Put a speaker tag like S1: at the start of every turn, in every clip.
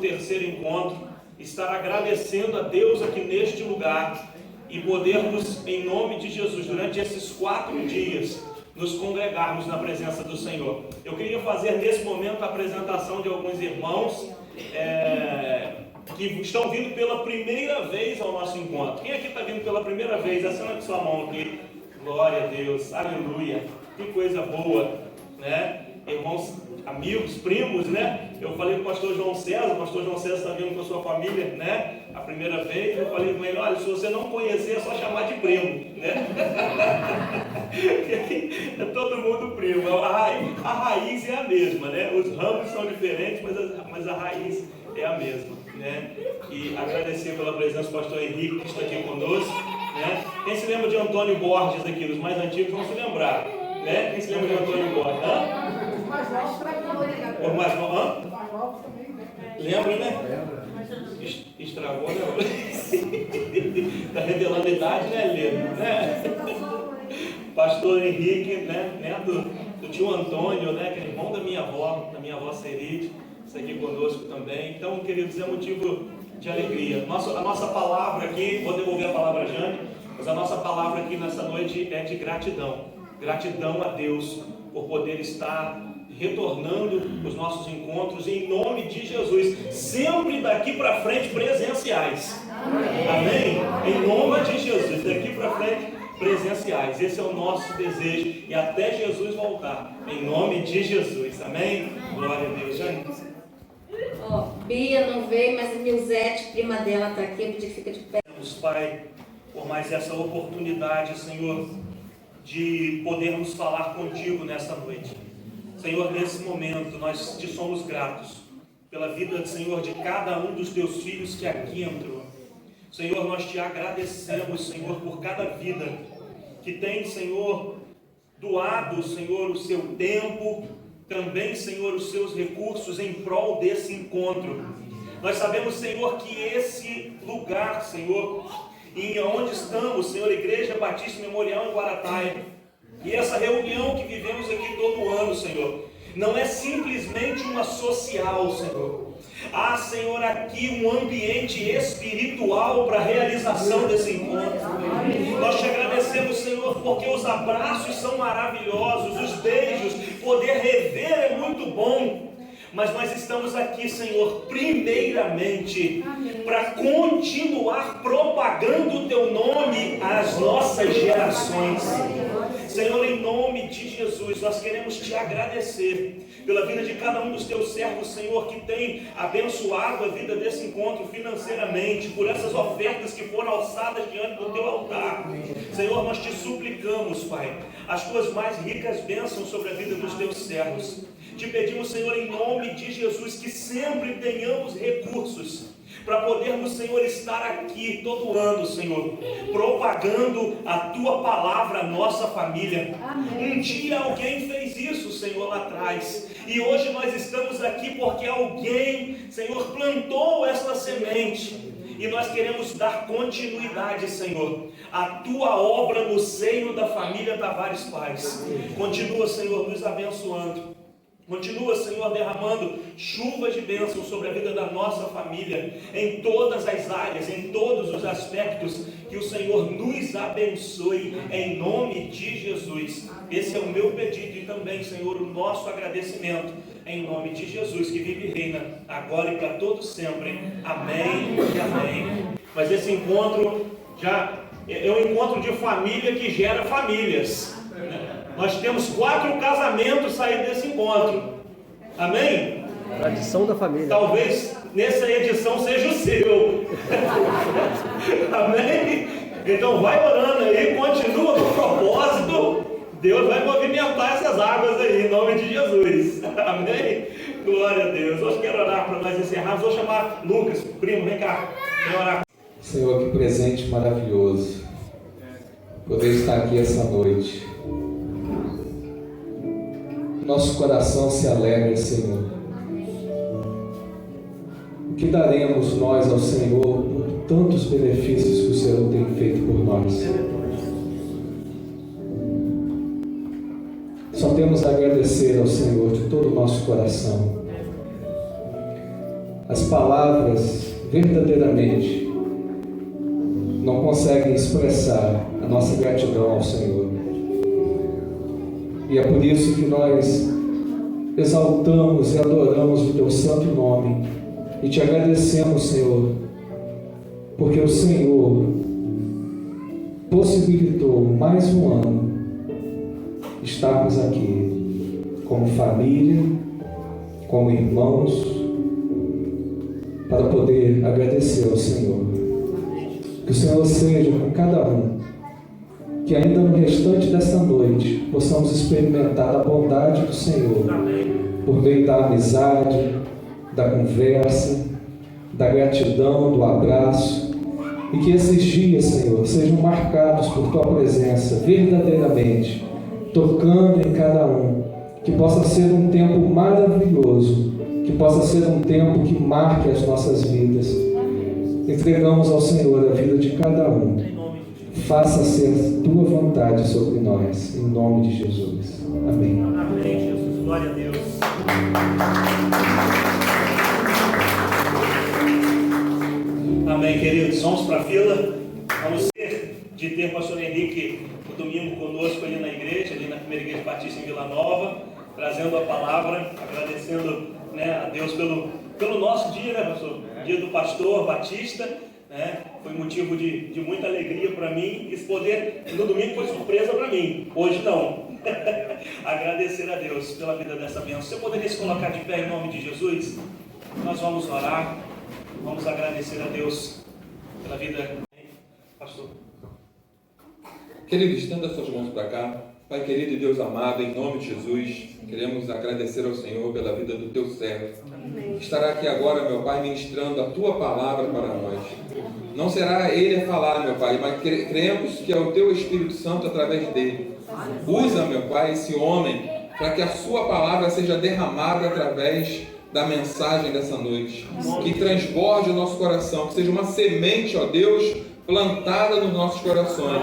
S1: terceiro encontro, estar agradecendo a Deus aqui neste lugar e podermos, em nome de Jesus, durante esses 4 dias, nos congregarmos na presença do Senhor. Eu queria fazer nesse momento a apresentação de alguns irmãos que estão vindo pela primeira vez ao nosso encontro. Quem aqui está vindo pela primeira vez? Acenda com sua mão aqui. Glória a Deus, aleluia, que coisa boa, né? Irmãos, amigos, primos, né? Eu falei com o pastor João César, o pastor João César está vindo com a sua família, né? A primeira vez, eu falei com ele, olha, se você não conhecer, é só chamar de primo, né? É todo mundo primo, a raiz é a mesma, né? Os ramos são diferentes, mas a raiz é a mesma, né? E agradecer pela presença do pastor Henrique, que está aqui conosco, né? Quem se lembra de Antônio Borges aqui, os mais antigos vão se lembrar, né? Quem se lembra de Antônio Borges? Os mais novos também. Os mais novos também. Lembra, né? Estragou, né? Está revelando a idade, né, Lê? Né? Pastor Henrique, né? Neto do tio Antônio, né? Que é irmão da minha avó Seride, está aqui conosco também. Então, queridos, é motivo de alegria. A nossa palavra aqui, vou devolver a palavra a Jane, mas a nossa palavra aqui nessa noite é de gratidão. Gratidão a Deus por poder estar retornando os nossos encontros em nome de Jesus, sempre daqui para frente presenciais. Amém? Em nome de Jesus, daqui para frente presenciais. Esse é o nosso desejo e até Jesus voltar. Em nome de Jesus. Amém? Glória a Deus. Jane.
S2: Bia não veio, mas a Milzete, prima dela, está aqui, eu pedi que fica de pé.
S1: Pai, por mais essa oportunidade, Senhor, de podermos falar contigo nessa noite. Senhor, nesse momento, nós te somos gratos pela vida, Senhor, de cada um dos teus filhos que aqui entrou. Senhor, nós te agradecemos, Senhor, por cada vida que tem, Senhor, doado, Senhor, o seu tempo, também, Senhor, os seus recursos em prol desse encontro. Nós sabemos, Senhor, que esse lugar, Senhor, em onde estamos, Senhor, Igreja Batista Memorial em Guarataia, e essa reunião que vivemos aqui todo ano, Senhor, não é simplesmente uma social, Senhor. Há, Senhor, aqui um ambiente espiritual para a realização desse encontro. Nós te agradecemos, Senhor, porque os abraços são maravilhosos, os beijos, poder rever é muito bom. Mas nós estamos aqui, Senhor, primeiramente, para continuar propagando o Teu nome às nossas gerações. Senhor, em nome de Jesus, nós queremos Te agradecer pela vida de cada um dos Teus servos, Senhor, que tem abençoado a vida desse encontro financeiramente, por essas ofertas que foram alçadas diante do Teu altar. Senhor, nós Te suplicamos, Pai, as Tuas mais ricas bênçãos sobre a vida dos Teus servos. Te pedimos, Senhor, em nome de Jesus, que sempre tenhamos recursos para podermos, Senhor, estar aqui todo ano, Senhor, propagando a Tua palavra à nossa família. Amém. Um dia alguém fez isso, Senhor, lá atrás, e hoje nós estamos aqui porque alguém, Senhor, plantou essa semente, e nós queremos dar continuidade, Senhor, à Tua obra no seio da família Tavares Paz. Continua, Senhor, nos abençoando. Continua, Senhor, derramando chuvas de bênção sobre a vida da nossa família, em todas as áreas, em todos os aspectos, que o Senhor nos abençoe, em nome de Jesus. Esse é o meu pedido e também, Senhor, o nosso agradecimento, em nome de Jesus, que vive e reina, agora e para todos sempre. Amém e amém. Mas esse encontro já é um encontro de família que gera famílias. Nós temos 4 casamentos saindo desse encontro. Amém?
S3: Tradição da família.
S1: Talvez nessa edição seja o seu. Amém? Então vai orando aí, continua com o propósito. Deus vai movimentar essas águas aí, em nome de Jesus. Amém? Glória a Deus. Hoje quero orar para nós encerrarmos. Vou chamar Lucas, primo, vem cá. Vem orar.
S4: Senhor, que presente maravilhoso poder estar aqui essa noite. Nosso coração se alegra, Senhor. O que daremos nós ao Senhor por tantos benefícios que o Senhor tem feito por nós? Só temos a agradecer ao Senhor de todo o nosso coração. as palavras verdadeiramente não conseguem expressar a nossa gratidão ao Senhor. E é por isso que nós exaltamos e adoramos o Teu santo nome e Te agradecemos, Senhor, porque o Senhor possibilitou mais um ano estarmos aqui como família, como irmãos, para poder agradecer ao Senhor. Que o Senhor seja com cada um, que ainda no restante dessa noite possamos experimentar a bondade do Senhor por meio da amizade, da conversa, da gratidão, do abraço, e que esses dias, Senhor, sejam marcados por Tua presença verdadeiramente, tocando em cada um, que possa ser um tempo maravilhoso, que possa ser um tempo que marque as nossas vidas. Entregamos ao Senhor a vida de cada um. Faça ser Tua vontade sobre nós, em nome de Jesus. Amém.
S1: Amém, Jesus. Glória a Deus. Amém, queridos. Vamos para a fila. Vamos de ter o pastor Henrique no domingo conosco ali na igreja, ali na primeira igreja batista em Vila Nova, trazendo a palavra, agradecendo, né, a Deus pelo nosso dia, né, pastor? Dia do pastor batista, né? Foi motivo de muita alegria para mim. Esse poder no domingo foi surpresa para mim, hoje não. Agradecer a Deus pela vida dessa bênção. Você poderia se colocar de pé em nome de Jesus? Nós vamos orar, vamos agradecer a Deus pela vida. Pastor.
S3: Querido, estenda suas mãos para cá. Pai querido e Deus amado, em nome de Jesus, queremos agradecer ao Senhor pela vida do Teu servo. Estará aqui agora, meu Pai, ministrando a Tua palavra para nós. Não será Ele a falar, meu Pai, mas cremos que é o Teu Espírito Santo através dele. Usa, meu Pai, esse homem para que a Sua palavra seja derramada através da mensagem dessa noite. Que transborde o nosso coração, que seja uma semente, ó Deus, plantada nos nossos corações.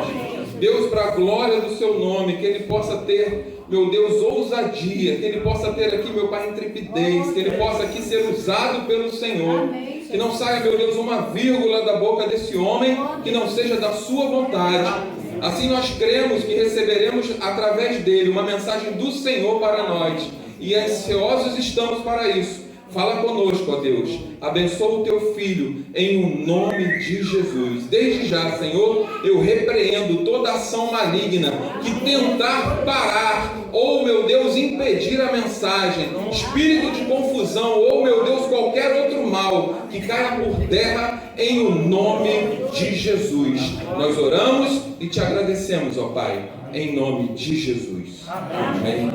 S3: Deus, para a glória do Seu nome, que Ele possa ter, meu Deus, ousadia, que Ele possa ter aqui, meu Pai, intrepidez, que Ele possa aqui ser usado pelo Senhor. Que não saia, meu Deus, uma vírgula da boca desse homem que não seja da Sua vontade. Assim nós cremos que receberemos através dele uma mensagem do Senhor para nós. E ansiosos estamos para isso. Fala conosco, ó Deus. Abençoa o Teu Filho em o nome de Jesus. Desde já, Senhor, eu repreendo toda ação maligna que tentar parar ou, meu Deus, impedir a mensagem. Espírito de confusão ou, meu Deus, qualquer outro mal que caia por terra em o nome de Jesus. Nós oramos e Te agradecemos, ó Pai, em nome de Jesus. Amém.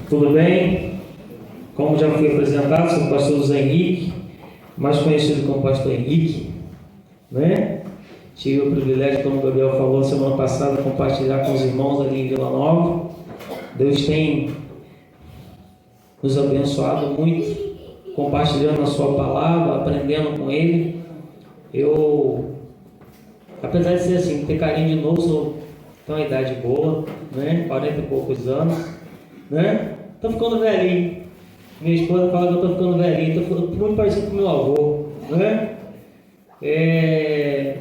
S5: Tudo bem? Como já foi apresentado, sou o pastor José Henrique, mais conhecido como pastor Henrique, né? Tive o privilégio, como o Gabriel falou semana passada, de compartilhar com os irmãos ali em Vila Nova. Deus tem nos abençoado muito, compartilhando a Sua palavra, aprendendo com Ele. Eu, apesar de ser assim, ter carinho de novo, tenho uma idade boa, né? 40 e poucos anos, né? Estou ficando velhinho. Minha esposa fala que eu estou ficando velhinho, estou ficando muito parecido com meu avô, né?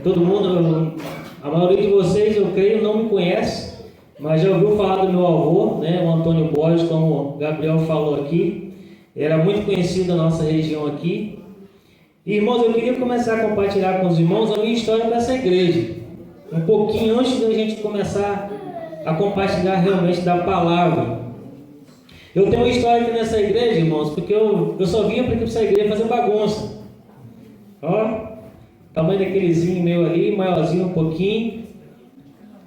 S5: Todo mundo, a maioria de vocês, eu creio, não me conhece, mas já ouviu falar do meu avô, né? O Antônio Borges, como o Gabriel falou aqui. Era muito conhecido na nossa região aqui. E, irmãos, eu queria começar a compartilhar com os irmãos a minha história dessa igreja. Um pouquinho antes da gente começar a compartilhar realmente da palavra. Eu tenho uma história aqui nessa igreja, irmãos, porque eu só vim para essa igreja fazer bagunça. Ó, tamanho daquelezinho meu ali, maiorzinho um pouquinho.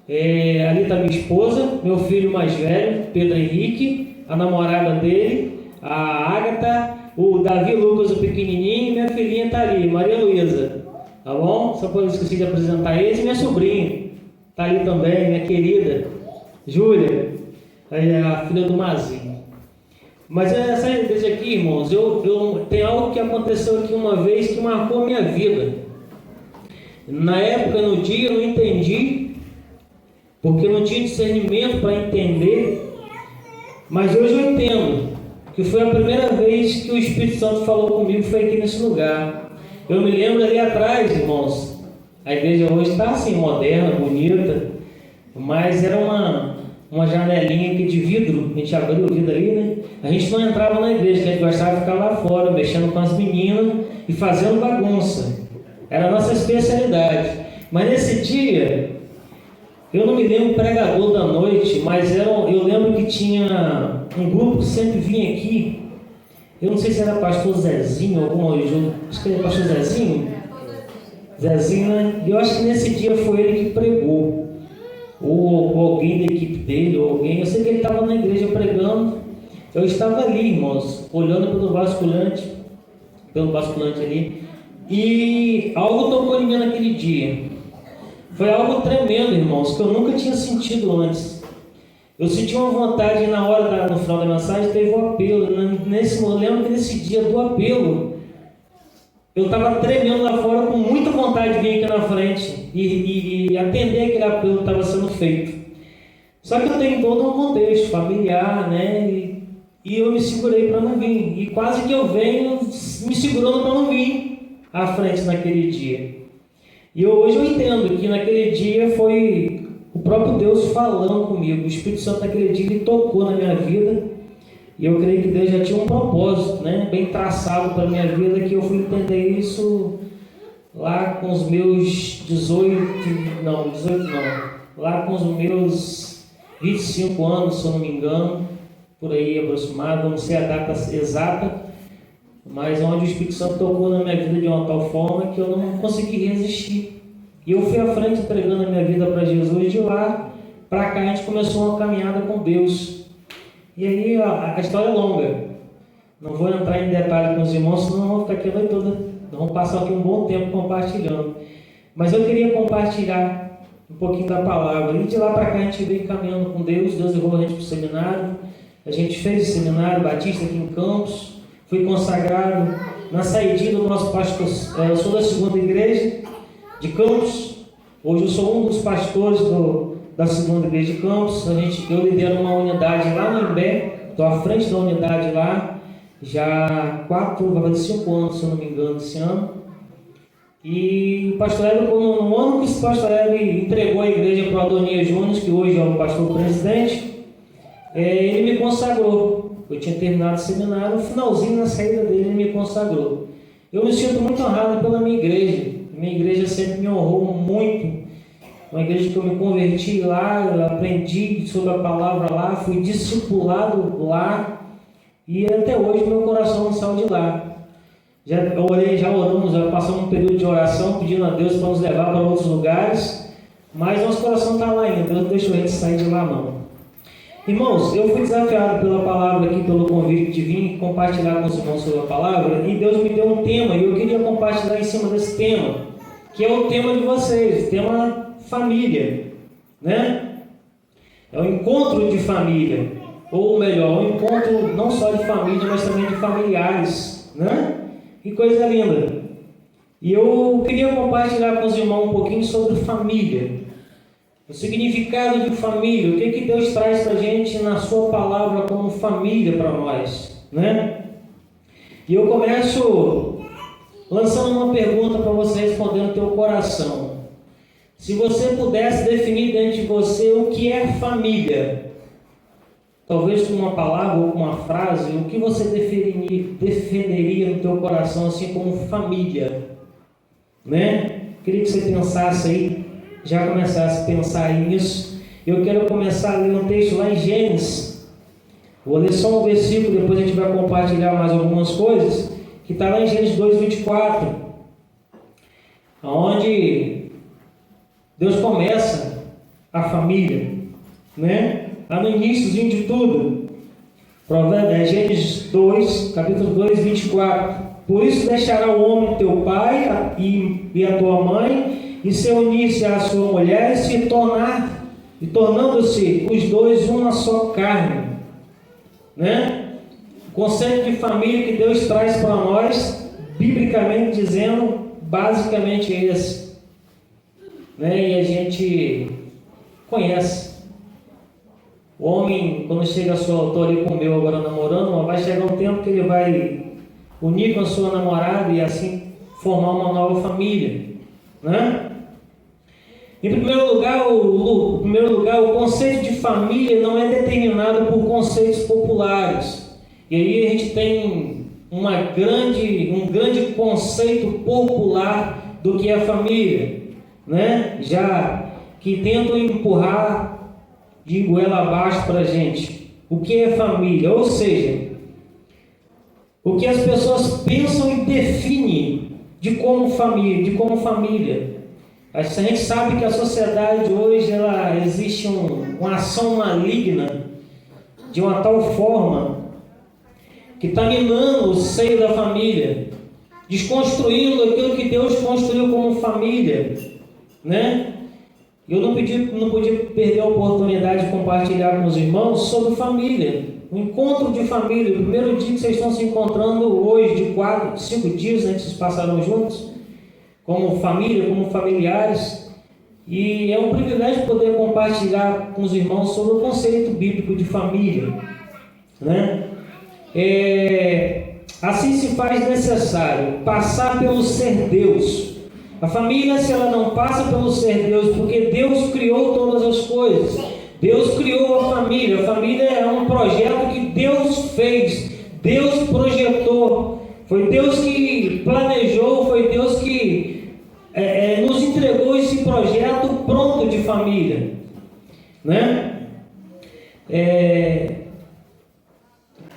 S5: Ali está minha esposa, meu filho mais velho, Pedro Henrique, a namorada dele, a Ágata, o Davi Lucas, o pequenininho, e minha filhinha está ali, Maria Luísa. Tá bom? Só para eu esquecer de apresentar eles, e minha sobrinha está ali também, minha querida Júlia, a filha do Mazinho. Mas essa igreja aqui, irmãos, tem algo que aconteceu aqui uma vez que marcou a minha vida. Na época, no dia, eu não entendi, porque eu não tinha discernimento para entender, mas hoje eu entendo. que foi a primeira vez que o Espírito Santo falou comigo, foi aqui nesse lugar. Eu me lembro ali atrás, irmãos, a igreja hoje está assim, moderna, bonita, mas era uma janelinha aqui de vidro, a gente abriu o vidro ali, né? A gente não entrava na igreja, a gente gostava de ficar lá fora, mexendo com as meninas e fazendo bagunça. Era a nossa especialidade. Mas nesse dia, eu não me lembro o pregador da noite, mas eu lembro que tinha um grupo que sempre vinha aqui. Eu não sei se era pastor Zezinho, acho que era pastor Zezinho. Zezinho, né? E eu acho que nesse dia foi ele que pregou. Ou alguém da equipe dele, ou alguém. Eu sei que ele estava na igreja pregando. Eu estava ali, irmãos, olhando pelo basculante ali. E algo tocou em mim naquele dia. Foi algo tremendo, irmãos, que eu nunca tinha sentido antes. Eu senti uma vontade na hora, no final da mensagem, teve um apelo. Eu lembro que nesse dia do apelo, eu estava tremendo lá fora, com muita vontade de vir aqui na frente e atender aquele apelo que estava sendo feito. Só que eu tenho todo um contexto familiar, né? E eu me segurei para não vir. E quase que eu venho me segurando para não vir à frente naquele dia. E hoje eu entendo que naquele dia foi o próprio Deus falando comigo. O Espírito Santo naquele dia ele tocou na minha vida. E eu creio que Deus já tinha um propósito, né, bem traçado para a minha vida, que eu fui entender isso lá com os meus 18 não. Lá com os meus 25 anos, se eu não me engano, por aí aproximado, não sei a data exata, mas onde o Espírito Santo tocou na minha vida de uma tal forma que eu não consegui resistir. E eu fui à frente entregando a minha vida para Jesus. De lá para cá a gente começou uma caminhada com Deus. E aí a história é longa. Não vou entrar em detalhe com os irmãos, senão vamos ficar aqui a noite toda. Vamos passar aqui um bom tempo compartilhando. Mas eu queria compartilhar um pouquinho da palavra. E de lá para cá a gente veio caminhando com Deus. Deus levou a gente para o seminário. A gente fez o seminário batista aqui em Campos. Fui consagrado na saída do nosso pastor. Eu sou da segunda igreja de Campos. Hoje eu sou um dos pastores da segunda igreja de Campos. Eu lidero uma unidade lá no Imbé. Estou à frente da unidade lá. Já vai fazer 5 anos, se eu não me engano, esse ano. E o pastor Hélio, no ano que esse pastor Hélio entregou a igreja para o Adonias Júnior, que hoje é o pastor presidente, ele me consagrou. Eu tinha terminado o seminário, no finalzinho, na saída dele, ele me consagrou. Eu me sinto muito honrado pela minha igreja. Minha igreja sempre me honrou muito. Uma igreja que eu me converti lá, eu aprendi sobre a palavra lá, fui discipulado lá. E até hoje meu coração não saiu de lá. Já oramos, já passamos um período de oração pedindo a Deus para nos levar para outros lugares, mas nosso coração está lá ainda. Deus não deixou a gente sair de lá não. Irmãos, eu fui desafiado pela palavra aqui, pelo convite de vir compartilhar com os irmãos sobre a palavra, e Deus me deu um tema e eu queria compartilhar em cima desse tema, que é o tema de vocês, o tema família, né? É o encontro de família. Ou melhor, um encontro não só de família, mas também de familiares, né? Que coisa linda! E eu queria compartilhar com os irmãos um pouquinho sobre família, o significado de família, o que Deus traz para a gente na sua palavra como família para nós, né? E eu começo lançando uma pergunta para você responder no teu coração. Se você pudesse definir dentro de você o que é família, talvez com uma palavra ou com uma frase, o que você definiria no teu coração assim como família, né? Queria que você pensasse aí, já começasse a pensar aí nisso. Eu quero começar a ler um texto lá em Gênesis. Vou ler só um versículo, depois a gente vai compartilhar mais algumas coisas, que está lá em Gênesis 2:24, onde Deus começa a família, né? Lá no iníciozinho de tudo, Gênesis 2, capítulo 2, 24. Por isso deixará o homem teu pai e a tua mãe, e se unir-se à sua mulher, e tornando-se os dois uma só carne. Né? O conceito de família que Deus traz para nós, biblicamente dizendo, basicamente é esse. Né? E a gente conhece. O homem, quando chega a sua, estou ali com o meu agora namorando, mas vai chegar um tempo que ele vai unir com a sua namorada e assim formar uma nova família, né? Em primeiro lugar, o conceito de família não é determinado por conceitos populares. E aí a gente tem um grande conceito popular do que é família, né? Já que tentam empurrar de goela abaixo para a gente o que é família, ou seja, o que as pessoas pensam e definem de como família. A gente sabe que a sociedade hoje existe uma ação maligna de uma tal forma que está minando o seio da família, desconstruindo aquilo que Deus construiu como família, né? Eu não podia perder a oportunidade de compartilhar com os irmãos sobre família, um encontro de família, o primeiro dia que vocês estão se encontrando hoje, de 5 dias, né, que vocês passaram juntos, como família, como familiares, e é um privilégio poder compartilhar com os irmãos sobre o conceito bíblico de família, né? Assim se faz necessário passar pelo ser Deus. A família, se ela não passa pelo ser Deus, porque Deus criou todas as coisas, Deus criou a família é um projeto que Deus fez, Deus projetou, foi Deus que planejou, foi Deus que nos entregou esse projeto pronto de família, né?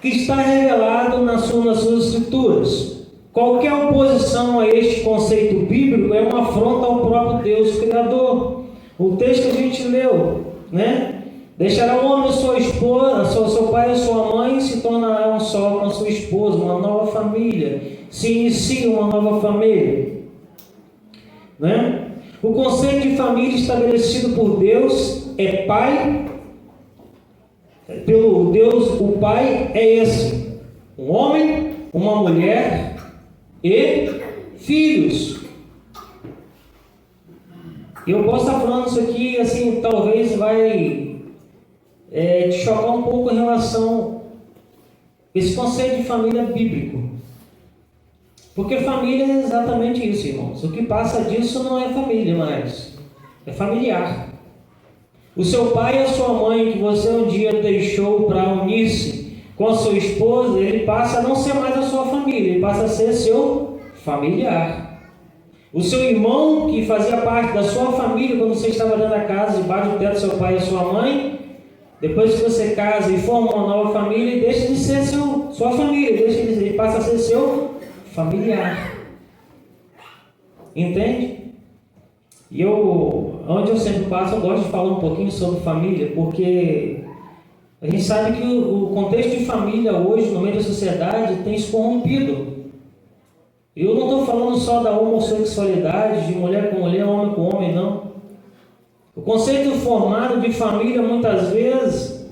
S5: Que está revelado nas suas escrituras. Qualquer oposição a este conceito bíblico é uma afronta ao próprio Deus Criador. O texto que a gente leu, né? Deixará o homem sua esposa, seu pai e sua mãe, se tornará um só com sua esposa, uma nova família. Se inicia uma nova família, né? O conceito de família estabelecido por Deus é pai. Pelo Deus, o pai é esse: um homem, uma mulher e filhos. Eu posso estar falando isso aqui, assim, talvez vai te chocar um pouco em relação a esse conceito de família bíblico. Porque família é exatamente isso, irmãos. O que passa disso não é família mais, é familiar. O seu pai e a sua mãe, que você um dia deixou para unir-se com a sua esposa, ele passa a não ser mais a sua família, ele passa a ser seu familiar. O seu irmão, que fazia parte da sua família quando você estava dentro da casa, debaixo do teto do seu pai e sua mãe, depois que você casa e forma uma nova família, ele deixa de ser sua família, ele passa a ser seu familiar. Entende? E onde eu sempre passo, eu gosto de falar um pouquinho sobre família, porque a gente sabe que o contexto de família hoje, no meio da sociedade, tem se corrompido. Eu não estou falando só da homossexualidade, de mulher com mulher, homem com homem, não. O conceito formado de família, muitas vezes,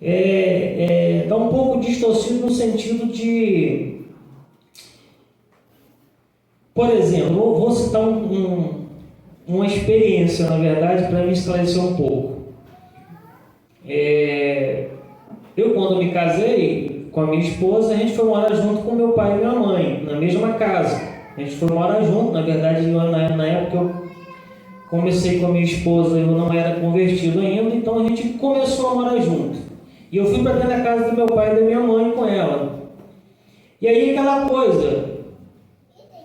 S5: está um pouco distorcido no sentido de... Por exemplo, vou citar uma experiência, na verdade, para me esclarecer um pouco. Eu, quando me casei com a minha esposa, a gente foi morar junto com meu pai e minha mãe, na mesma casa. A gente foi morar junto, na verdade, na época que eu comecei com a minha esposa, eu não era convertido ainda, então a gente começou a morar junto. E eu fui para dentro da casa do meu pai e da minha mãe com ela. E aí aquela coisa...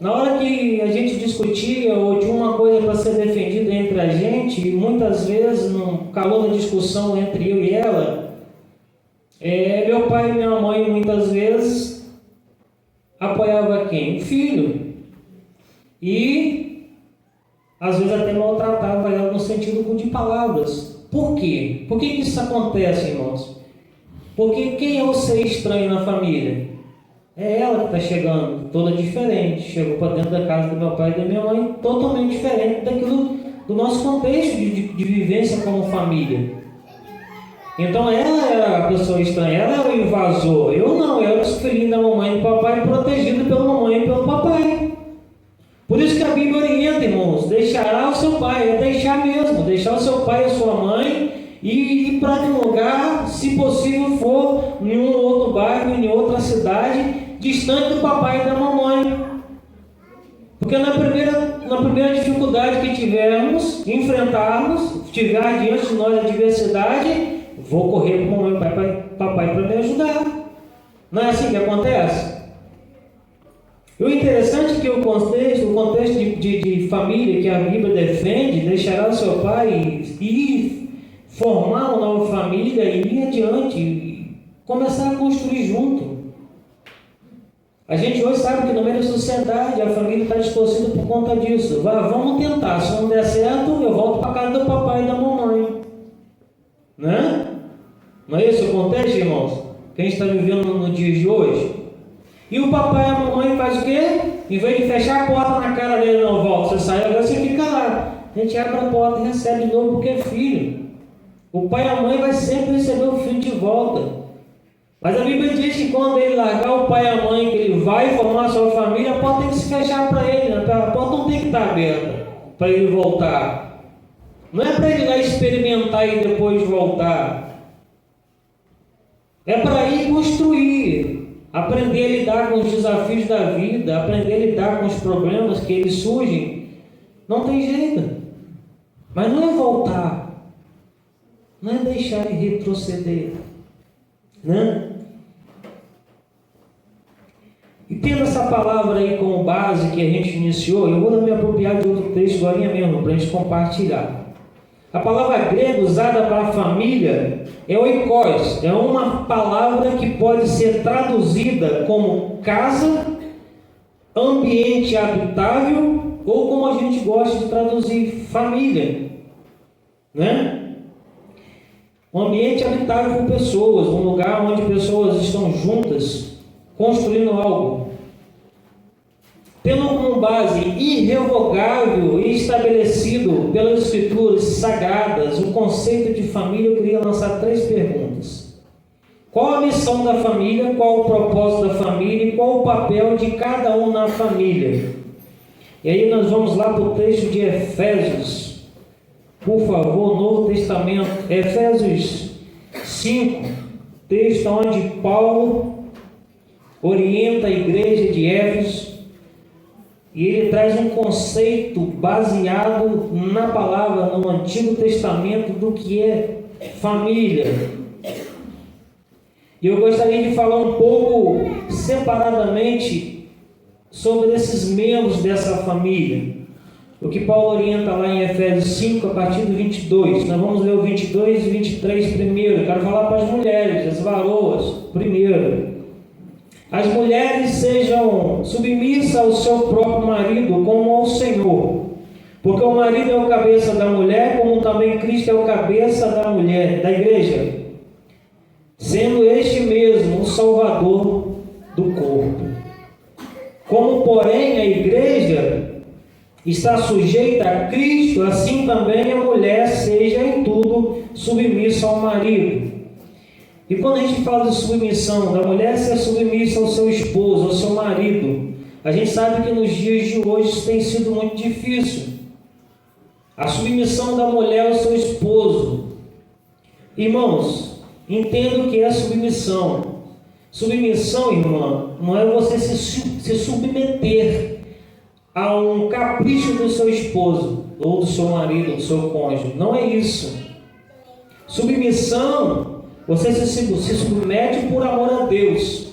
S5: Na hora que a gente discutia ou tinha uma coisa para ser defendida entre a gente, muitas vezes, no calor da discussão entre eu e ela, meu pai e minha mãe muitas vezes apoiavam quem? O filho. E às vezes até maltratava ela no sentido de palavras. Por quê? Por que isso acontece, irmãos? Porque quem é o ser estranho na família? É ela que está chegando, toda diferente. Chegou para dentro da casa do meu pai e da minha mãe, totalmente diferente daquilo do nosso contexto de vivência como família. Então ela era a pessoa estranha, ela era o invasor. Eu não, eu era o filhinho da mamãe e do papai, protegido pela mamãe e pelo papai. Por isso que a Bíblia orienta, irmãos, deixará o seu pai, deixar mesmo, deixar o seu pai e a sua mãe e para um lugar, se possível for em um outro bairro, em outra cidade, distante do papai e da mamãe. Porque na primeira dificuldade que enfrentarmos, tiver diante de nós a adversidade, vou correr para mamãe e papai para me ajudar. Não é assim que acontece? E o interessante é que o contexto de família que a Bíblia defende, deixará o seu pai e formar uma nova família e ir adiante, e começar a construir junto. A gente hoje sabe que no meio da sociedade a família está distorcida por conta disso. Vamos tentar, se não der certo, eu volto para casa do papai e da mamãe. Né? Não é esse o contexto, irmãos? Que a gente está vivendo no dia de hoje? E o papai e a mamãe faz o quê? Em vez de fechar a porta na cara dele, não volta, você sai, agora você fica lá. A gente abre a porta e recebe de novo porque é filho. O pai e a mãe vai sempre receber o filho de volta. Mas a Bíblia diz que quando ele largar o pai e a mãe, que ele vai formar a sua família, a porta tem que se fechar para ele, né? A porta não tem que estar aberta para ele voltar. Não é para ele ir lá experimentar e depois voltar. É para ir construir, aprender a lidar com os desafios da vida, aprender a lidar com os problemas que eles surgem. Não tem jeito. Mas não é voltar, não é deixar ele retroceder, né? E tendo essa palavra aí como base que a gente iniciou, eu vou me apropriar de outro texto agora mesmo, para a gente compartilhar. A palavra grega usada para família é oikos, é uma palavra que pode ser traduzida como casa, ambiente habitável, ou como a gente gosta de traduzir, família, né? Um ambiente habitável com pessoas, um lugar onde pessoas estão juntas, construindo algo. Tendo como base irrevogável e estabelecido pelas Escrituras sagradas o conceito de família, eu queria lançar 3 perguntas. Qual a missão da família? Qual o propósito da família? E qual o papel de cada um na família? E aí nós vamos lá para o texto de Efésios. Por favor, Novo Testamento, Efésios 5, texto onde Paulo orienta a igreja de Éfeso. E ele traz um conceito baseado na palavra, no Antigo Testamento, do que é família. E eu gostaria de falar um pouco separadamente sobre esses membros dessa família. O que Paulo orienta lá em Efésios 5, a partir do 22. Nós vamos ler o 22 e 23 primeiro. Eu quero falar para as mulheres, as varoas, primeiro. As mulheres sejam submissas ao seu próprio marido como ao Senhor, porque o marido é o cabeça da mulher, como também Cristo é o cabeça da mulher, da igreja, sendo este mesmo o Salvador do corpo. Como, porém, a igreja está sujeita a Cristo, assim também a mulher seja em tudo submissa ao marido. E quando a gente fala de submissão, da mulher ser submissa ao seu esposo, ao seu marido, a gente sabe que nos dias de hoje isso tem sido muito difícil. A submissão da mulher ao seu esposo. Irmãos, entenda o que é submissão. Submissão, irmã, não é você se submeter a um capricho do seu esposo, ou do seu marido, do seu cônjuge. Não é isso. Submissão, você se submete por amor a Deus,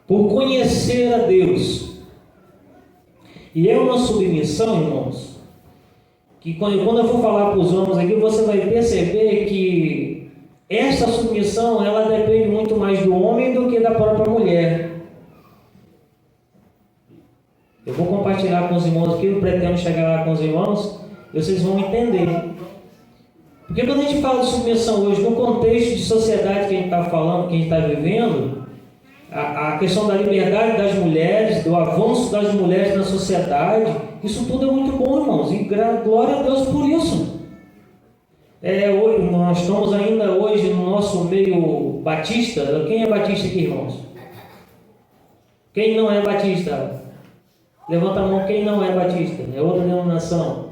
S5: por conhecer a Deus. E é uma submissão, irmãos, que quando eu for falar para os homens aqui, você vai perceber que essa submissão, ela depende muito mais do homem do que da própria mulher. Eu vou compartilhar com os irmãos aqui, eu pretendo chegar lá com os irmãos, e vocês vão entender. Porque quando a gente fala de submissão hoje, no contexto de sociedade que a gente está falando, que a gente está vivendo, a questão da liberdade das mulheres, do avanço das mulheres na sociedade, isso tudo é muito bom, irmãos, e glória a Deus por isso. Nós estamos ainda hoje no nosso meio batista. Quem é batista aqui, irmãos? Quem não é batista? Levanta a mão, quem não é batista? É outra denominação.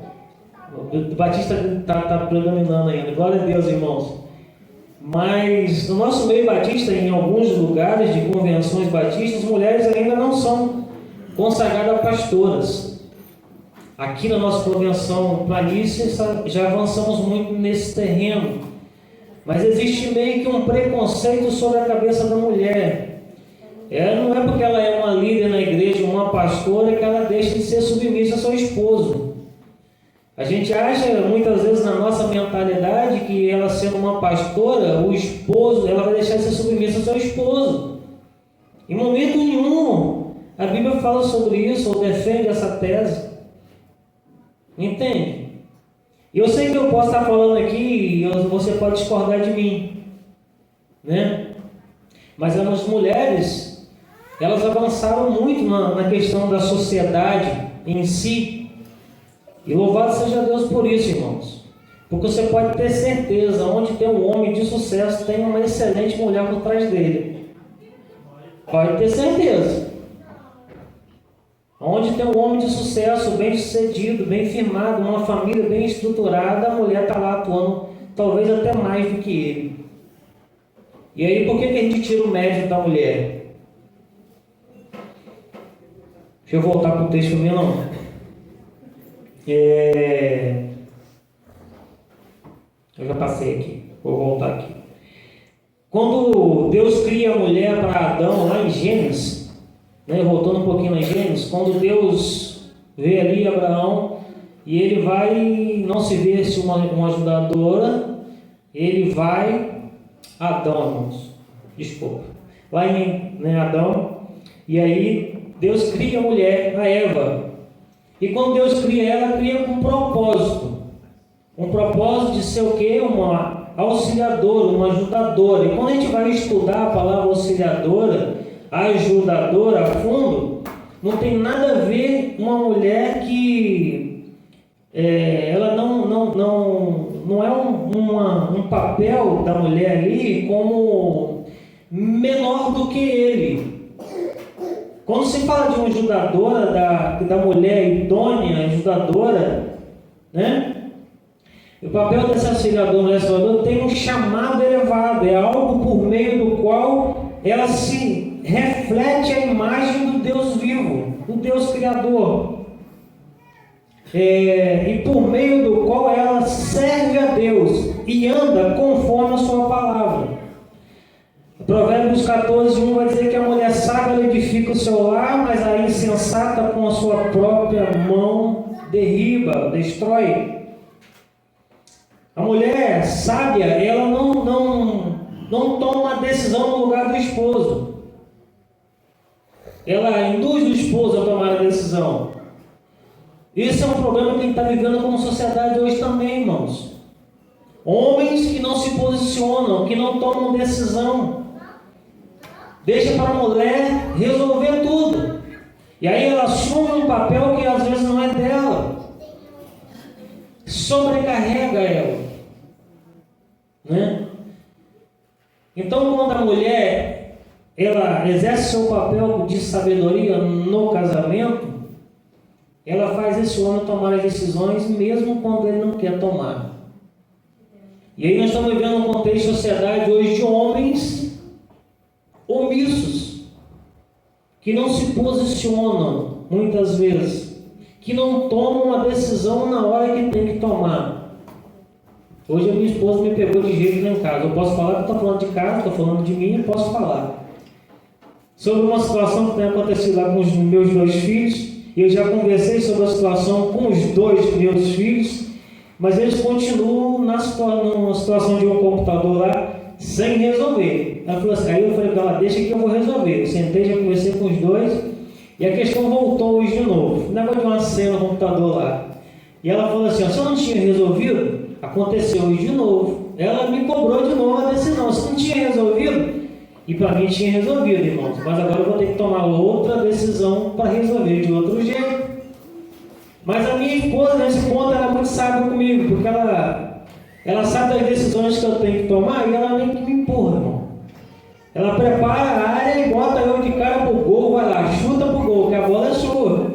S5: O Batista está predominando ainda. Glória a Deus, irmãos. Mas no nosso meio batista, em alguns lugares de convenções batistas, mulheres ainda não são consagradas pastoras. Aqui na nossa convenção planície já avançamos muito nesse terreno. Mas existe meio que um preconceito sobre a cabeça da mulher. Não é porque ela é uma líder na igreja, uma pastora, que ela deixa de ser submissa ao seu esposo. A gente acha muitas vezes na nossa mentalidade que ela sendo uma pastora, o esposo, ela vai deixar de ser submissa ao seu esposo. Em momento nenhum a Bíblia fala sobre isso ou defende essa tese. Entende? E eu sei que eu posso estar falando aqui e você pode discordar de mim, né? Mas as mulheres, elas avançaram muito na questão da sociedade em si. E louvado seja Deus por isso, irmãos. Porque você pode ter certeza, onde tem um homem de sucesso, tem uma excelente mulher por trás dele. Pode ter certeza. Onde tem um homem de sucesso, bem sucedido, bem firmado, uma família bem estruturada, a mulher está lá atuando, talvez até mais do que ele. E aí, por que a gente tira o mérito da mulher? Deixa eu voltar para o texto meu, não. Eu já passei aqui, vou voltar aqui. Quando Deus cria a mulher para Adão, lá em Gênesis, né, voltando um pouquinho lá em Gênesis, quando Deus vê ali Abraão, e ele vai, não se vê se uma ajudadora, ele vai, Adão, irmãos, desculpa, lá em Adão, e aí Deus cria a mulher, a Eva. E quando Deus cria ela, cria com um propósito. Um propósito de ser o quê? Uma auxiliadora, uma ajudadora. E quando a gente vai estudar a palavra auxiliadora, ajudadora a fundo, não tem nada a ver uma mulher que ela não é um papel da mulher ali como menor do que ele. Quando se fala de uma ajudadora, da mulher idônea, ajudadora, né? O papel dessa auxiliadora, mulher ajudadora, tem um chamado elevado, é algo por meio do qual ela se reflete a imagem do Deus vivo, do Deus Criador. E por meio do qual ela serve a Deus e anda conforme a sua palavra. Provérbios 14:1 vai dizer que a mulher sábia edifica o seu lar, mas a insensata com a sua própria mão derriba, destrói. A mulher sábia, ela não toma a decisão no lugar do esposo. Ela induz o esposo a tomar a decisão. Esse é um problema que a gente está vivendo como sociedade hoje também, irmãos. Homens que não se posicionam, que não tomam decisão. Deixa para a mulher resolver tudo. E aí ela assume um papel que às vezes não é dela. Sobrecarrega ela. Né? Então, quando a mulher ela exerce seu papel de sabedoria no casamento, ela faz esse homem tomar as decisões mesmo quando ele não quer tomar. E aí nós estamos vivendo um contexto de sociedade hoje de homens omissos, que não se posicionam muitas vezes, que não tomam uma decisão na hora que tem que tomar. Hoje a minha esposa me pegou de jeito lá em casa. Eu posso falar que estou falando de casa, estou falando de mim, posso falar sobre uma situação que tem acontecido lá com os meus 2 filhos. Eu já conversei sobre a situação com os 2 meus filhos, mas eles continuam numa situação de um computador lá sem resolver. Ela falou assim, aí eu falei para ela, deixa que eu vou resolver. Eu sentei, já conversei com os 2 e a questão voltou hoje de novo. O negócio de uma cena no computador lá. E ela falou assim, se eu não tinha resolvido, aconteceu hoje de novo. Ela me cobrou de novo a decisão. Se não tinha resolvido, e para mim tinha resolvido, irmãos, mas agora eu vou ter que tomar outra decisão para resolver de outro jeito. Mas a minha esposa, nesse ponto, ela é muito sábia comigo, porque ela sabe das decisões que eu tenho que tomar e ela nem que me empurra, irmão. Ela prepara a área e bota eu de cara pro gol, vai lá, chuta pro gol, que a bola é sua.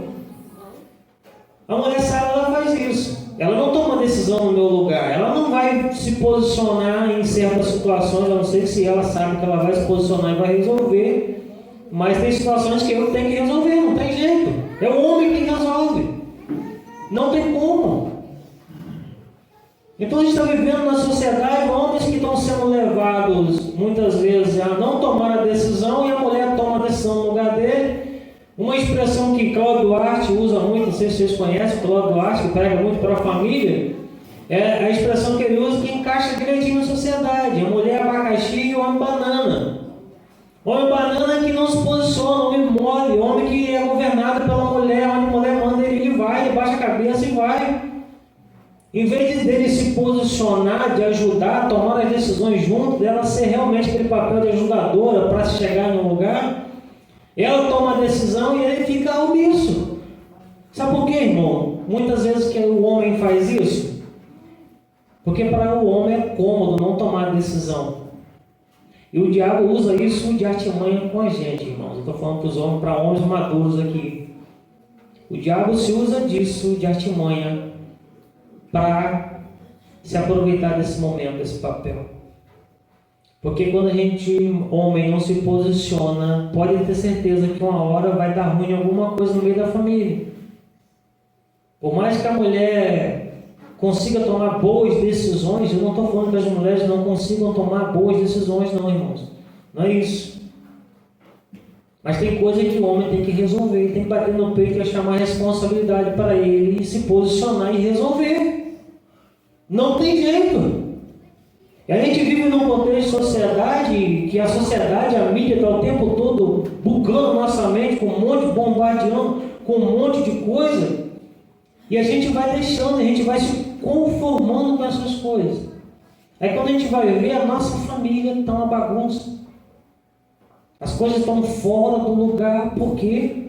S5: A mulher sábia, ela faz isso. Ela não toma decisão no meu lugar. Ela não vai se posicionar em certas situações, a não ser se ela sabe que ela vai se posicionar e vai resolver. Mas tem situações que eu tenho que resolver, não tem jeito. É o homem que resolve. Não tem como. Então a gente está vivendo na sociedade homens que estão sendo levados muitas vezes a não tomar a decisão e a mulher toma a decisão no lugar dele. Uma expressão que Cláudio Duarte usa muito, não sei se vocês conhecem, Cláudio Duarte, que prega muito para a família, é a expressão que ele usa que encaixa direitinho na sociedade: a mulher abacaxi e o homem banana. O homem banana é que não se posiciona, o homem mole, o homem que é governado pela mulher, onde a mulher manda ele vai, ele baixa a cabeça e vai. Em vez dele se posicionar, de ajudar, tomar as decisões junto, dela ser realmente aquele papel de ajudadora para se chegar no lugar, ela toma a decisão e ele fica omisso. Sabe por quê, irmão? Muitas vezes que o homem faz isso, porque para o homem é cômodo não tomar a decisão. E o diabo usa isso de artimanha com a gente, irmãos. Eu estou falando para homens maduros aqui. O diabo se usa disso de artimanha para se aproveitar desse momento, desse papel. Porque quando a gente, homem, não se posiciona, pode ter certeza que uma hora vai dar ruim alguma coisa no meio da família. Por mais que a mulher consiga tomar boas decisões, eu não estou falando que as mulheres não consigam tomar boas decisões, não, irmãos. Não é isso. Mas tem coisa que o homem tem que resolver, tem que bater no peito e chamar a responsabilidade para ele e se posicionar e resolver. Não tem jeito. E a gente vive num contexto de sociedade, que a sociedade, a mídia está o tempo todo bugando nossa mente, com um monte de bombardeando, com um monte de coisa, e a gente vai deixando, a gente vai se conformando com essas coisas. Aí quando a gente vai ver, a nossa família está uma bagunça. As coisas estão fora do lugar. Por quê?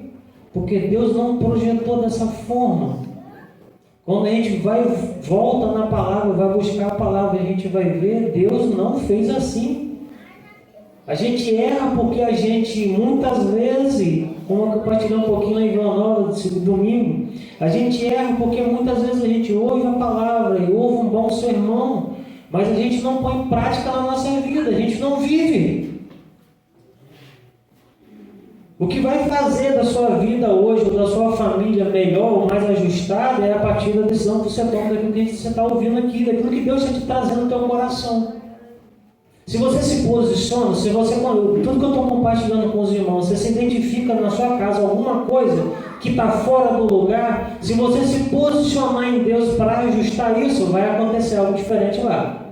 S5: Porque Deus não projetou dessa forma. Quando a gente volta na palavra, vai buscar a palavra, a gente vai ver, Deus não fez assim. A gente erra porque a gente, muitas vezes, como eu compartilhei um pouquinho lá em Vila Nova, domingo, a gente erra porque muitas vezes a gente ouve a palavra e ouve um bom sermão, mas a gente não põe em prática na nossa vida, a gente não vive. O que vai fazer da sua vida hoje, ou da sua família melhor ou mais ajustada, é a partir da decisão que você toma, daquilo que você está ouvindo aqui, daquilo que Deus está te trazendo no teu coração. Se você se posiciona, se você, tudo que eu estou compartilhando com os irmãos, você se identifica na sua casa alguma coisa que está fora do lugar, se você se posicionar em Deus para ajustar isso, vai acontecer algo diferente lá.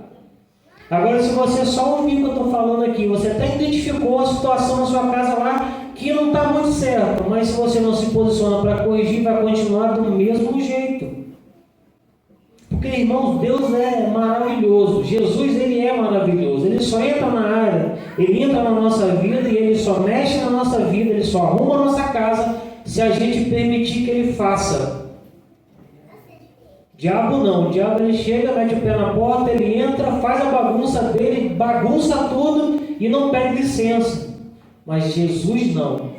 S5: Agora, se você só ouvir o que eu estou falando aqui, você até identificou a situação na sua casa lá, que não está muito certo, mas se você não se posiciona para corrigir, vai continuar do mesmo jeito. Porque, irmãos, Deus é maravilhoso. Jesus, ele é maravilhoso. Ele só entra na área, ele entra na nossa vida e ele só mexe na nossa vida, ele só arruma a nossa casa se a gente permitir que ele faça. Diabo não. O diabo, ele chega, mete o pé na porta, ele entra, faz a bagunça dele, bagunça tudo e não pede licença. Mas Jesus não.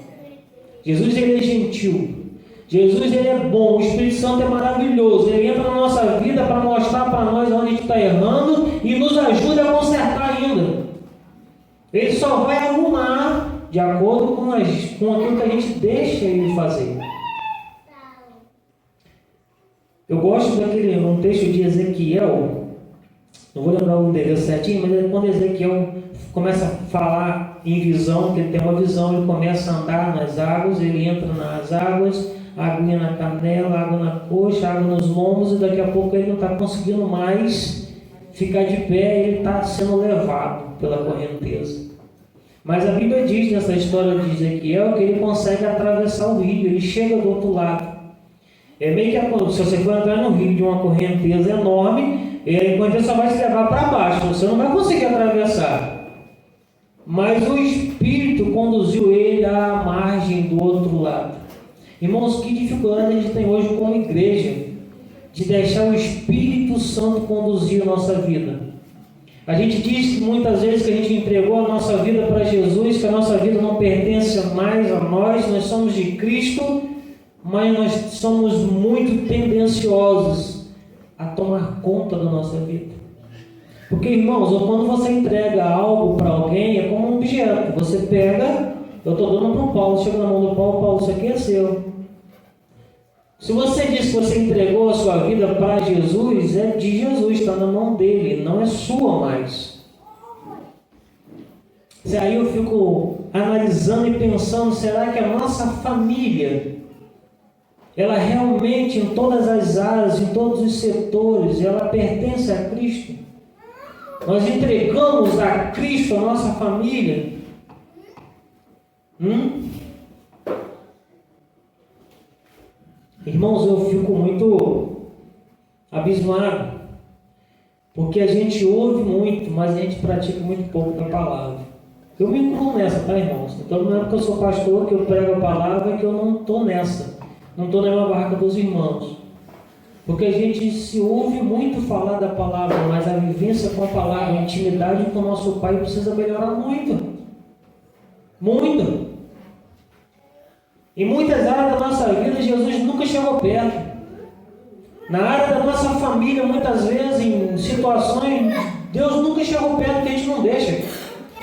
S5: Jesus, ele é gentil. Jesus, ele é bom. O Espírito Santo é maravilhoso. Ele entra na nossa vida para mostrar para nós onde a gente está errando e nos ajuda a consertar ainda. Ele só vai arrumar de acordo com aquilo que a gente deixa ele fazer. Eu gosto um texto de Ezequiel, não vou lembrar o endereço certinho, mas quando Ezequiel começa a falar em visão, que ele tem uma visão, ele começa a andar nas águas, ele entra nas águas, aguinha na canela, água na coxa, água nos lombos, e daqui a pouco ele não está conseguindo mais ficar de pé, ele está sendo levado pela correnteza. Mas a Bíblia diz nessa história de Ezequiel que ele consegue atravessar o rio, ele chega do outro lado. É meio que se você for entrar no rio de uma correnteza enorme, a correnteza só vai te levar para baixo, você não vai conseguir atravessar. Mas o Espírito conduziu ele à margem do outro lado. Irmãos, que dificuldade a gente tem hoje como igreja de deixar o Espírito Santo conduzir a nossa vida. A gente diz que muitas vezes que a gente entregou a nossa vida para Jesus, que a nossa vida não pertence mais a nós somos de Cristo, mas nós somos muito tendenciosos a tomar conta da nossa vida. Porque, irmãos, quando você entrega algo para alguém, é como um objeto. Você pega, eu estou dando para o Paulo, chega na mão do Paulo, Paulo, isso aqui é seu. Se você diz que você entregou a sua vida para Jesus, é de Jesus, está na mão dele, não é sua mais. E aí eu fico analisando e pensando, será que a nossa família, ela realmente, em todas as áreas, em todos os setores, ela pertence a Cristo? Nós entregamos a Cristo a nossa família? Irmãos, eu fico muito abismado, porque a gente ouve muito, mas a gente pratica muito pouco da palavra. Eu me incluo nessa, tá, irmãos? Então não é porque eu sou pastor que eu prego a palavra que eu não estou nessa, não estou na mesma barraca dos irmãos. Porque a gente se ouve muito falar da palavra, mas a vivência com a palavra, a intimidade com o nosso Pai precisa melhorar muito. Muito. Em muitas áreas da nossa vida, Jesus nunca chegou perto. Na área da nossa família, muitas vezes, em situações, Deus nunca chegou perto, porque a gente não deixa.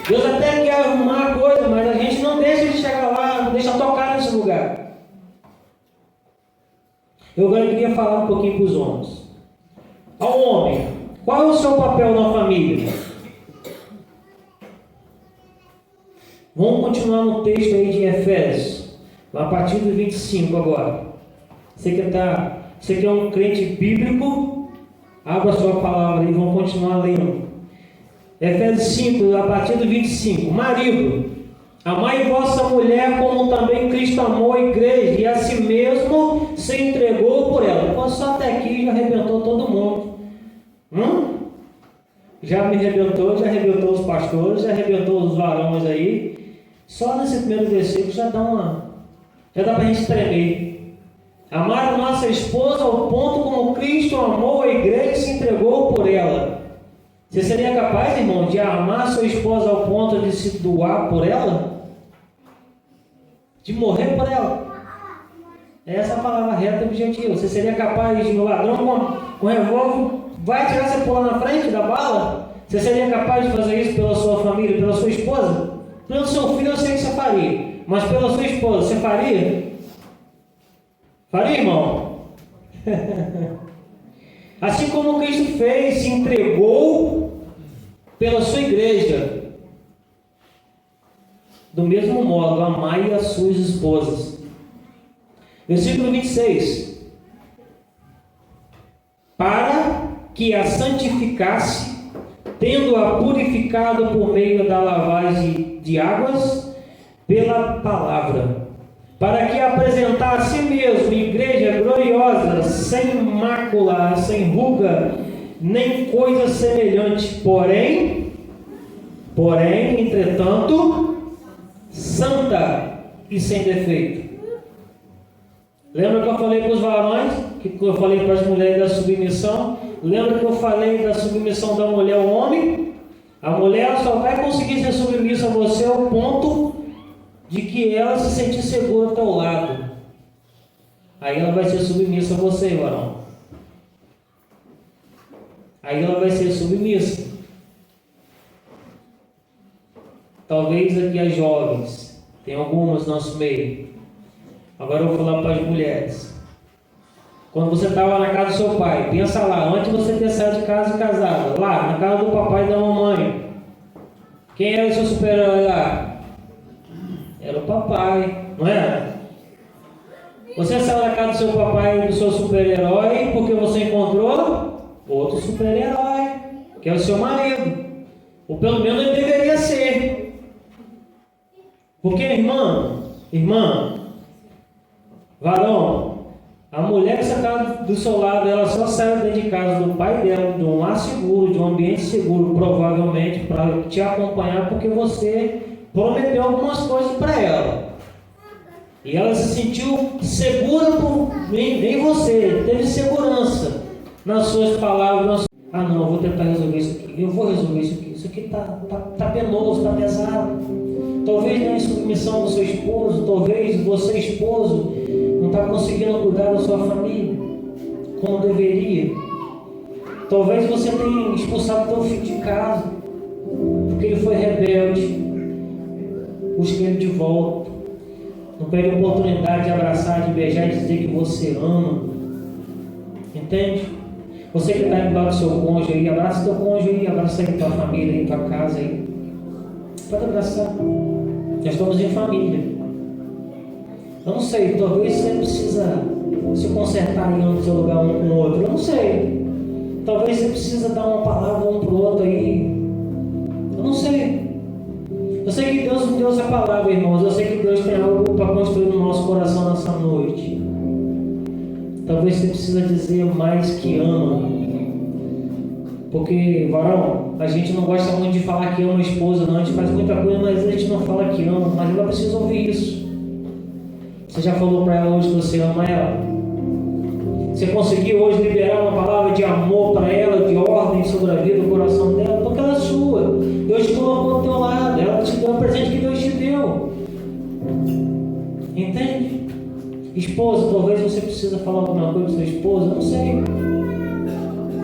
S5: Deus até quer arrumar a coisa, mas a gente não deixa ele chegar lá, não deixa tocar nesse lugar. Eu agora queria falar um pouquinho para os homens. Ao homem, qual é o seu papel na família? Vamos continuar no texto aí de Efésios, a partir do 25 agora. Você que é um crente bíblico, abra a sua palavra e vamos continuar lendo. Efésios 5, a partir do 25. Marido, amai vossa mulher como também Cristo amou a igreja e a si mesmo se entregou por ela. Então, só até aqui já arrebentou todo mundo. Já me arrebentou, já arrebentou os pastores, já arrebentou os varões aí. Só nesse primeiro versículo já dá para a gente tremer. Amar a nossa esposa ao ponto como Cristo amou a igreja e se entregou por ela. Você seria capaz, irmão, de amar sua esposa ao ponto de se doar por ela? De morrer por ela? Essa é a palavra reta e objetiva. Você seria capaz de um ladrão com revólver vai atirar você pular na frente da bala? Você seria capaz de fazer isso pela sua família, pela sua esposa? Pelo seu filho eu sei que você faria, mas pela sua esposa você faria? Faria, irmão? Assim como Cristo fez, se entregou pela sua igreja. Do mesmo modo, amai as suas esposas. Versículo 26. Para que a santificasse, tendo-a purificado por meio da lavagem de águas, pela palavra, para que apresentar a si mesmo igreja gloriosa, sem mácula, sem ruga, nem coisa semelhante, porém, entretanto, santa e sem defeito. Lembra que eu falei para os varões, que eu falei para as mulheres da submissão? Lembra que eu falei da submissão da mulher ao homem? A mulher só vai conseguir ser submissa a você ao ponto de que ela se sentir segura ao teu lado. Aí ela vai ser submissa a você, varão. Aí ela vai ser submissa. Talvez aqui as jovens, tem algumas no nosso meio. Agora eu vou falar para as mulheres. Quando você estava na casa do seu pai, pensa lá, antes de você ter saído de casa e casado, lá na casa do papai e da mamãe, quem era o seu super-herói lá? Era o papai, não era? Você saiu da casa do seu papai e do seu super-herói porque você encontrou outro super-herói, que é o seu marido. Ou pelo menos ele deveria ser. Porque, irmã, varão, a mulher que está do seu lado, ela só saiu dentro de casa do pai dela, de um lar seguro, de um ambiente seguro, provavelmente, para te acompanhar, porque você prometeu algumas coisas para ela. E ela se sentiu segura em você, teve segurança nas suas palavras. Ah não, eu vou tentar resolver isso aqui, eu vou resolver isso aqui. Isso aqui está penoso, está pesado. Talvez na submissão do seu esposo, talvez você, esposo, não está conseguindo cuidar da sua família como deveria. Talvez você tenha expulsado teu filho de casa, porque ele foi rebelde. Busque ele de volta. Não perde a oportunidade de abraçar, de beijar e dizer que você ama. Entende? Você que está indo lá do seu cônjuge aí, abraça teu cônjuge aí, abraça aí tua família aí, tua casa aí. Pode abraçar. Nós estamos em família. Eu não sei, talvez você precisa se consertar aí no seu lugar um com o outro. Eu não sei. Talvez você precisa dar uma palavra um para o outro aí. Eu não sei. Eu sei que Deus nos deu essa palavra, irmãos. Eu sei que Deus tem algo para construir no nosso coração nessa noite. Talvez você precisa dizer mais que ama. Porque, varão, a gente não gosta muito de falar que ama a esposa, não. A gente faz muita coisa, mas a gente não fala que ama. Mas ela precisa ouvir isso. Você já falou para ela hoje que você ama ela? Você conseguiu hoje liberar uma palavra de amor para ela, de ordem sobre a vida, o coração dela? Porque ela é sua. Deus te colocou do teu lado. Ela te deu o presente que Deus te deu. Entende? Esposa, talvez você precisa falar alguma coisa para sua esposa. Não sei.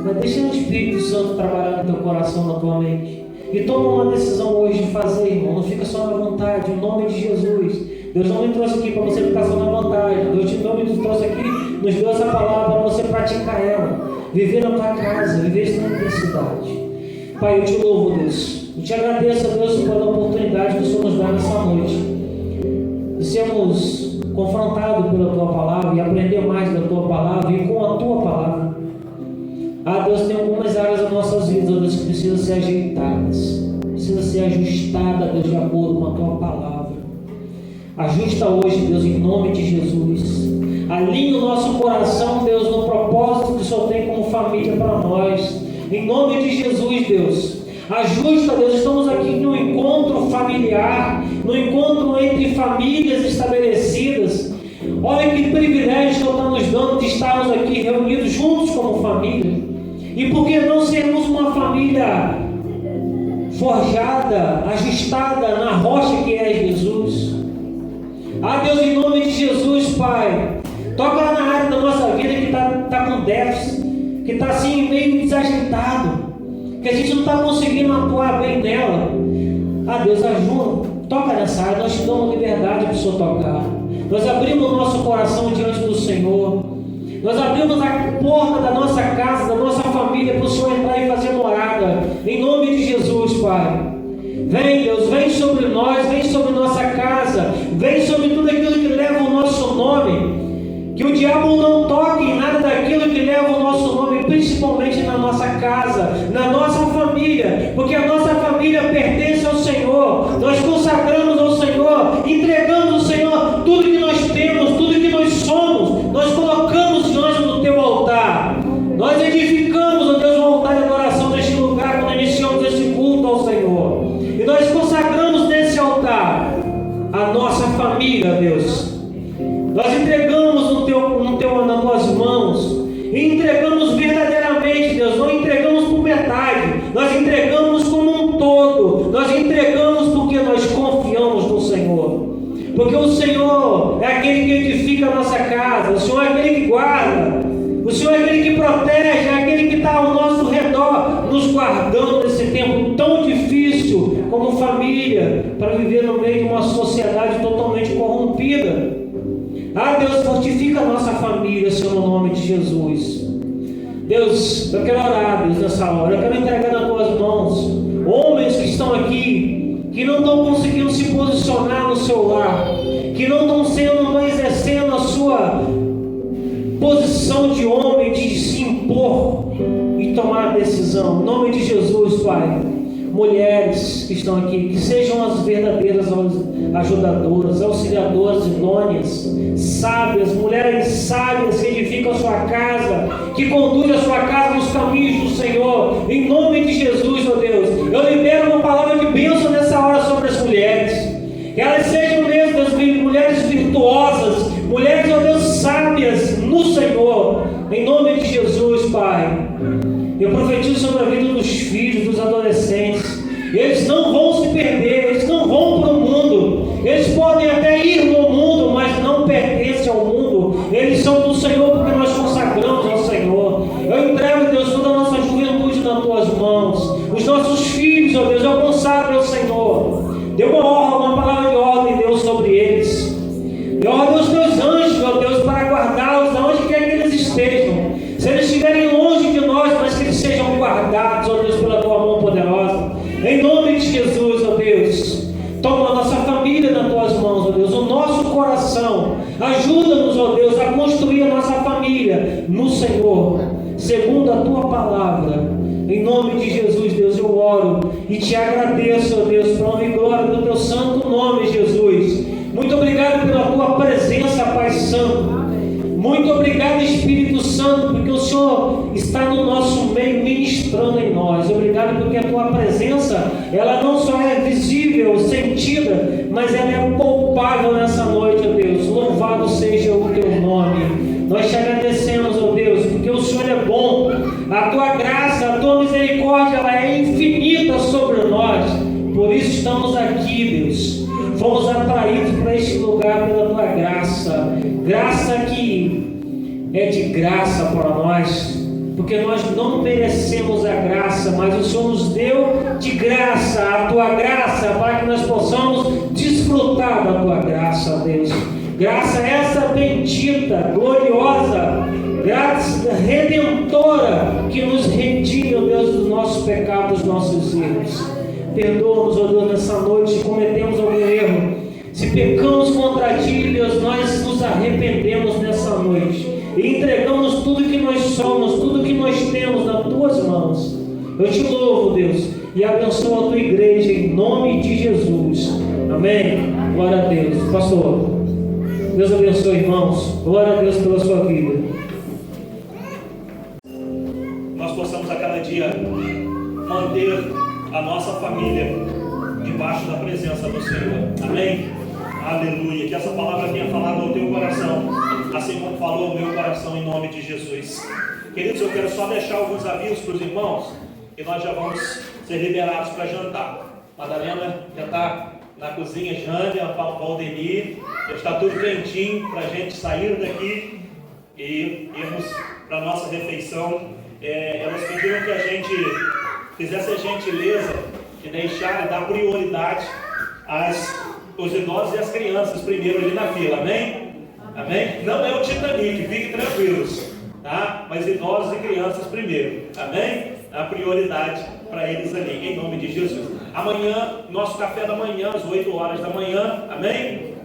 S5: Mas deixa o Espírito Santo trabalhar no teu coração, na tua mente. E toma uma decisão hoje de fazer, irmão. Não fica só na vontade, em nome de Jesus. Deus não me trouxe aqui para você ficar só na vontade. Deus não me trouxe aqui, nos deu essa palavra para você praticar ela. Viver na tua casa, viver isso na intensidade. Pai, eu te louvo, Deus. Eu te agradeço, Deus, pela oportunidade que o Senhor nos dá nessa noite. De sermos confrontados pela tua palavra e aprender mais da tua palavra e com a tua palavra. Ah, Deus, tem algumas áreas das nossas vidas, Deus, que precisam ser ajeitadas. Precisa ser ajustada, Deus, de acordo com a tua palavra. Ajusta hoje, Deus, em nome de Jesus. Alinhe o nosso coração, Deus, no propósito que o Senhor tem como família para nós. Em nome de Jesus, Deus. Ajusta, Deus, estamos aqui no encontro familiar, no encontro entre famílias estabelecidas. Olha que privilégio que o Senhor está nos dando de estarmos aqui reunidos juntos como família. E por que não sermos uma família forjada, ajustada na rocha que é Jesus? Ah, Deus, em nome de Jesus, Pai, toca lá na área da nossa vida que está com déficit, que está assim meio desajeitado, que a gente não está conseguindo atuar bem nela. Ah, Deus, ajuda, toca nessa área, nós te damos liberdade para o Senhor tocar. Nós abrimos o nosso coração diante do Senhor. Nós abrimos a porta da nossa casa, da nossa família, para o Senhor entrar e fazer morada. Em nome de Jesus, Pai. Vem, Deus, vem sobre nós, vem sobre nossa casa, vem sobre tudo aquilo que leva o nosso nome. Que o diabo não toque em nada daquilo que leva o nosso nome, principalmente na nossa casa, na nossa família, porque a nossa família pertence ao Senhor. Nós consagramos ao Senhor, entregamos ao Senhor tudo que nós temos, tudo que nós somos, nós colocamos diante do teu altar. Nós edificamos, ó Deus, um altar de adoração neste lugar, quando iniciamos esse culto ao Senhor. E nós consagramos nesse altar a nossa família, Deus. Nós entregamos nas tuas mãos. E entregamos verdadeiramente, Deus. Não entregamos por metade. Nós entregamos como um todo. Nós entregamos porque nós confiamos no Senhor. Porque o Senhor é aquele que edifica a nossa casa. O Senhor é aquele que guarda. O Senhor é aquele que protege. É aquele que está ao nosso redor, nos guardando nesse tempo tão difícil como família, para viver no meio de uma sociedade totalmente corrompida. Ah, Deus, fortifica a nossa família, Senhor, no nome de Jesus. Deus, eu quero orar, Deus, nessa hora. Eu quero entregar nas tuas mãos homens que estão aqui, que não estão conseguindo se posicionar no seu lar, que não estão exercendo a sua posição de homem, de se impor e tomar a decisão. Em nome de Jesus, Pai. Mulheres que estão aqui, que sejam as verdadeiras ajudadoras, auxiliadoras idôneas, sábias, mulheres sábias que edificam a sua casa, que conduzem a sua casa nos caminhos do Senhor. Em nome de Jesus, ó Deus, eu libero uma palavra de bênção nessa hora sobre as mulheres. Que elas sejam mesmo as mulheres virtuosas, mulheres, ó Deus, sábias no Senhor. Em nome de Jesus, Pai. Eu profetizo sobre a vida dos filhos, dos adolescentes. Eles não vão se perder, eles não vão para o mundo. Eles podem até ir no mundo, mas não pertencem ao mundo. Eles são do Senhor porque nós consagramos ao Senhor. Eu entrego, Deus, toda a nossa juventude no Senhor, segundo a tua palavra. Em nome de Jesus, Deus, eu oro e te agradeço, ó Deus, para a honra e glória do teu santo nome, Jesus. Muito obrigado pela tua presença, Pai Santo. Muito obrigado, Espírito Santo, porque o Senhor está no nosso meio ministrando em nós. Obrigado porque a tua presença, ela não só é visível, sentida, mas ela é palpável nessa noite, ó Deus. Louvado seja o teu nome. Nós te agradecemos, ó Deus, porque o Senhor é bom. A tua graça, a tua misericórdia, ela é infinita sobre nós. Por isso estamos aqui, Deus. Fomos atraídos para este lugar pela tua graça. Graça que é de graça para nós, porque nós não merecemos a graça, mas o Senhor nos deu de graça, a tua graça, para que nós possamos desfrutar da tua graça, Deus. Graça essa bendita, gloriosa, graça redentora, que nos redime, ó Deus, dos nossos pecados, dos nossos erros. Perdoa-nos, ó Deus, nessa noite, se cometemos algum erro. Se pecamos contra ti, Deus, nós nos arrependemos nessa noite e entregamos tudo que nós somos, tudo que nós temos nas tuas mãos. Eu te louvo, Deus, e abençoo a tua igreja em nome de Jesus. Amém? Glória a Deus. Pastor, Deus abençoe, irmãos. Glória a Deus pela sua vida.
S1: Nós possamos a cada dia manter a nossa família debaixo da presença do Senhor. Amém? Aleluia. Que essa palavra tenha falado ao teu coração, assim como falou ao meu coração, em nome de Jesus. Queridos, eu quero só deixar alguns avisos para os irmãos e nós já vamos ser liberados para jantar. Madalena já está na cozinha, Jânia, Valdemir, já está tudo quentinho para a gente sair daqui e irmos para a nossa refeição. Elas pediram que a gente fizesse a gentileza de deixar e dar prioridade aos idosos e às crianças primeiro ali na fila, amém? Amém? Não é o Titanic, fiquem tranquilos, tá? Mas idosos e crianças primeiro, amém? A prioridade para eles ali, em nome de Jesus. Amanhã, nosso café da manhã, às 8 horas da manhã, amém?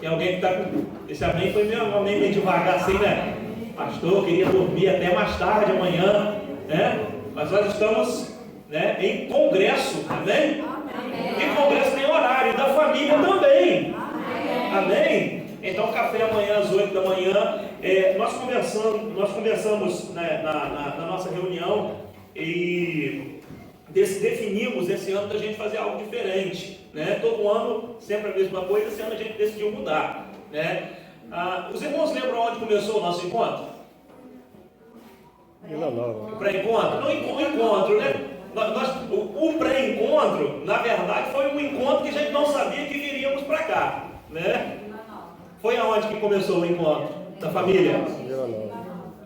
S1: Tem alguém que está com... Esse amém foi meio amém meio devagar assim, né? Pastor, eu queria dormir até mais tarde amanhã, né? Mas nós estamos, né, em congresso, amém? Em congresso tem horário, e da família também, amém? Então, café amanhã às 8 da manhã. Nós conversamos, né, na nossa reunião e definimos esse ano da gente fazer algo diferente, né? Todo ano sempre a mesma coisa, esse ano a gente decidiu mudar, né? Os irmãos lembram onde começou o nosso encontro? O pré-encontro? Não, o encontro, né? O pré-encontro, na verdade, foi um encontro que a gente não sabia que viríamos para cá, né? Foi aonde que começou o encontro da família? Vila Nova.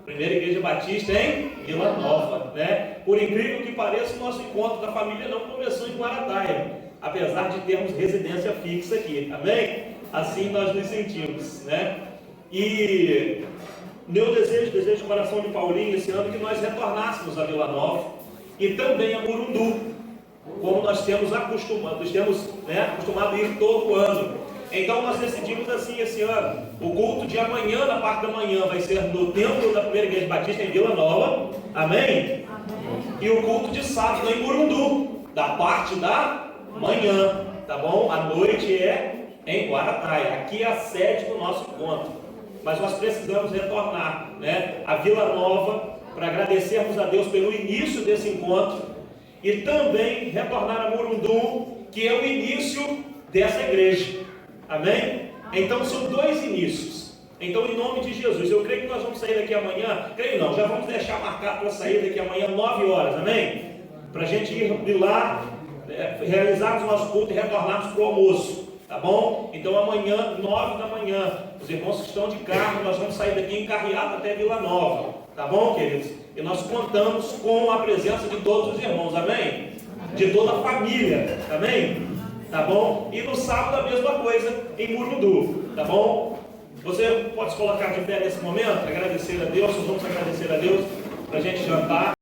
S1: Primeira Igreja Batista em Vila Nova, né? Por incrível que pareça, o nosso encontro da família não começou em Guarataia, apesar de termos residência fixa aqui, amém? Assim nós nos sentimos, né? E meu desejo de coração de Paulinho esse ano, que nós retornássemos a Vila Nova e também a Murundu, como nós temos acostumado a ir todo ano. Então nós decidimos assim esse ano, o culto de amanhã, na parte da manhã, vai ser no templo da Primeira Igreja Batista em Vila Nova, amém? E o culto de sábado em Murundu, da parte da manhã, tá bom? A noite é em Guarataia, aqui é a sede do nosso encontro. Mas nós precisamos retornar, né, a Vila Nova, para agradecermos a Deus pelo início desse encontro e também retornar a Murundu, que é o início dessa igreja. Amém? Então são dois inícios. Então, em nome de Jesus, eu creio que nós vamos sair daqui amanhã. Creio não, já vamos deixar marcado para sair daqui amanhã 9 horas, amém? Para a gente ir lá, realizarmos o nosso culto e retornarmos para o almoço, tá bom? Então amanhã, 9 da manhã, os irmãos que estão de carro, nós vamos sair daqui encarreados até Vila Nova, tá bom, queridos? E nós contamos com a presença de todos os irmãos, amém? De toda a família, amém? Tá bom? E no sábado a mesma coisa em Murundu, tá bom? Você pode se colocar de pé nesse momento, agradecer a Deus, nós vamos agradecer a Deus para a gente jantar.